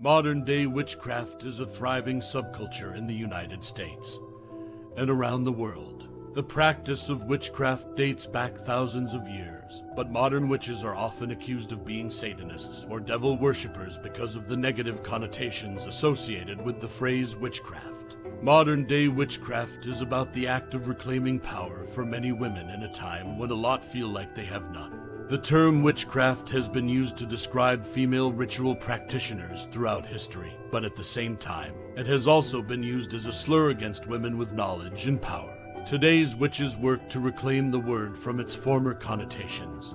Modern-day witchcraft is a thriving subculture in the United States and around the world. The practice of witchcraft dates back thousands of years, but modern witches are often accused of being Satanists or devil worshippers because of the negative connotations associated with the phrase witchcraft. Modern-day witchcraft is about the act of reclaiming power for many women in a time when a lot feel like they have none. The term witchcraft has been used to describe female ritual practitioners throughout history, but at the same time, it has also been used as a slur against women with knowledge and power. Today's witches work to reclaim the word from its former connotations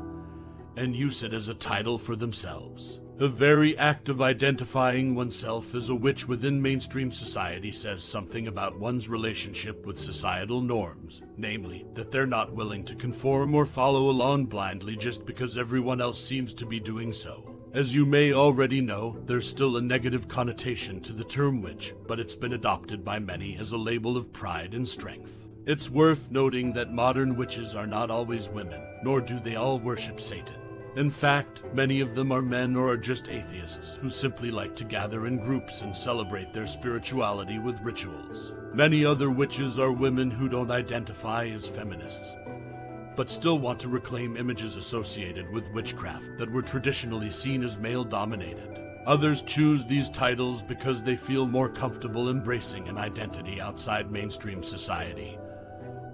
and use it as a title for themselves. The very act of identifying oneself as a witch within mainstream society says something about one's relationship with societal norms, namely, that they're not willing to conform or follow along blindly just because everyone else seems to be doing so. As you may already know, there's still a negative connotation to the term witch, but it's been adopted by many as a label of pride and strength. It's worth noting that modern witches are not always women, nor do they all worship Satan. In fact, many of them are men or are just atheists who simply like to gather in groups and celebrate their spirituality with rituals. Many other witches are women who don't identify as feminists, but still want to reclaim images associated with witchcraft that were traditionally seen as male-dominated. Others choose these titles because they feel more comfortable embracing an identity outside mainstream society,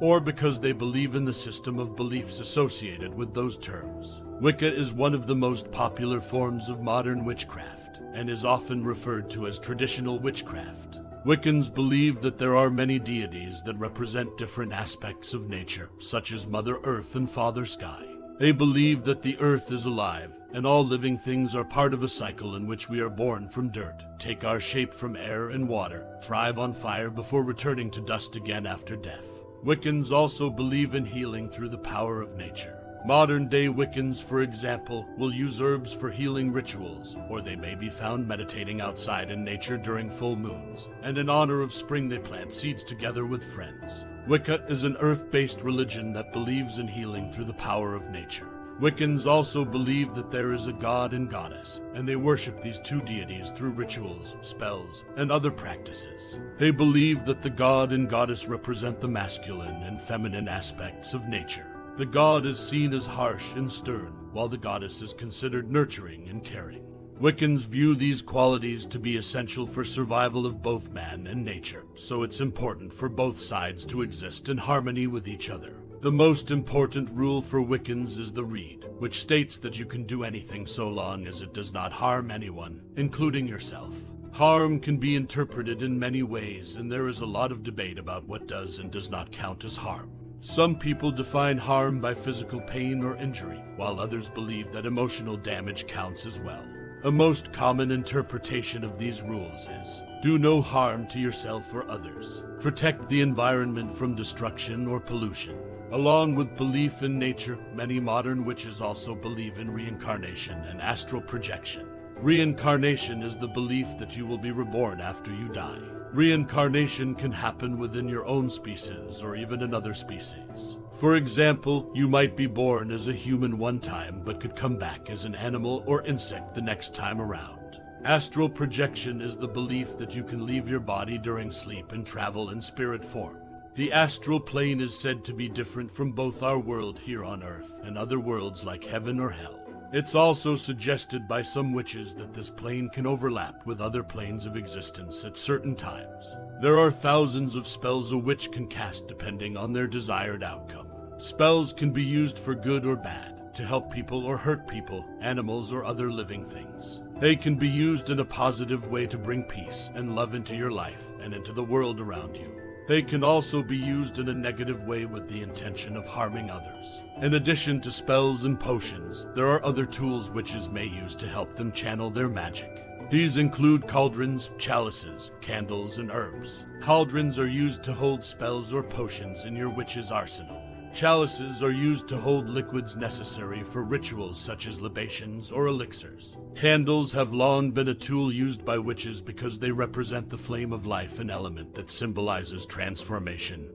or because they believe in the system of beliefs associated with those terms. Wicca is one of the most popular forms of modern witchcraft, and is often referred to as traditional witchcraft. Wiccans believe that there are many deities that represent different aspects of nature, such as Mother Earth and Father Sky. They believe that the earth is alive, and all living things are part of a cycle in which we are born from dirt, take our shape from air and water, thrive on fire before returning to dust again after death. Wiccans also believe in healing through the power of nature. Modern-day Wiccans, for example, will use herbs for healing rituals, or they may be found meditating outside in nature during full moons, and in honor of spring they plant seeds together with friends. Wicca is an earth-based religion that believes in healing through the power of nature. Wiccans also believe that there is a god and goddess, and they worship these two deities through rituals, spells, and other practices. They believe that the god and goddess represent the masculine and feminine aspects of nature. The god is seen as harsh and stern, while the goddess is considered nurturing and caring. Wiccans view these qualities to be essential for survival of both man and nature, so it's important for both sides to exist in harmony with each other. The most important rule for Wiccans is the Rede, which states that you can do anything so long as it does not harm anyone, including yourself. Harm can be interpreted in many ways, and there is a lot of debate about what does and does not count as harm. Some people define harm by physical pain or injury, while others believe that emotional damage counts as well. A most common interpretation of these rules is, do no harm to yourself or others. Protect the environment from destruction or pollution. Along with belief in nature, many modern witches also believe in reincarnation and astral projection. Reincarnation is the belief that you will be reborn after you die. Reincarnation can happen within your own species or even another species. For example, you might be born as a human one time but could come back as an animal or insect the next time around. Astral projection is the belief that you can leave your body during sleep and travel in spirit form. The astral plane is said to be different from both our world here on Earth and other worlds like heaven or hell. It's also suggested by some witches that this plane can overlap with other planes of existence at certain times. There are thousands of spells a witch can cast depending on their desired outcome. Spells can be used for good or bad, to help people or hurt people, animals or other living things. They can be used in a positive way to bring peace and love into your life and into the world around you. They can also be used in a negative way with the intention of harming others. In addition to spells and potions, there are other tools witches may use to help them channel their magic. These include cauldrons, chalices, candles, and herbs. Cauldrons are used to hold spells or potions in your witch's arsenal. Chalices are used to hold liquids necessary for rituals such as libations or elixirs. Candles have long been a tool used by witches because they represent the flame of life, an element that symbolizes transformation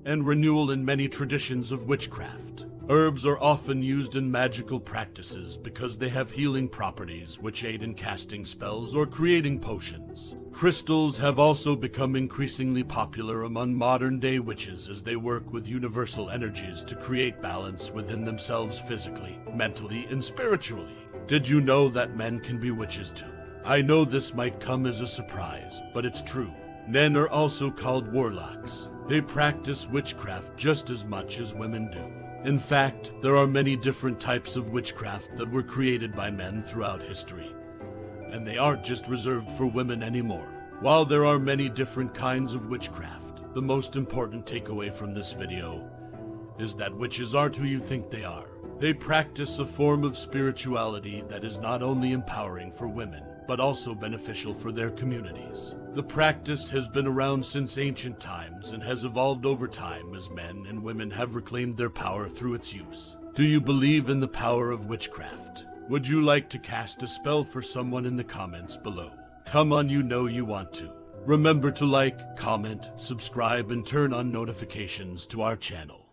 and renewal in many traditions of witchcraft. Herbs are often used in magical practices because they have healing properties which aid in casting spells or creating potions. Crystals have also become increasingly popular among modern-day witches as they work with universal energies to create balance within themselves physically, mentally, and spiritually. Did you know that men can be witches too? I know this might come as a surprise, but it's true. Men are also called warlocks. They practice witchcraft just as much as women do. In fact, there are many different types of witchcraft that were created by men throughout history, and they aren't just reserved for women anymore. While there are many different kinds of witchcraft, the most important takeaway from this video is that witches aren't who you think they are. They practice a form of spirituality that is not only empowering for women, but also beneficial for their communities. The practice has been around since ancient times and has evolved over time as men and women have reclaimed their power through its use. Do you believe in the power of witchcraft? Would you like to cast a spell for someone in the comments below? Come on, you know you want to. Remember to like, comment, subscribe, and turn on notifications to our channel.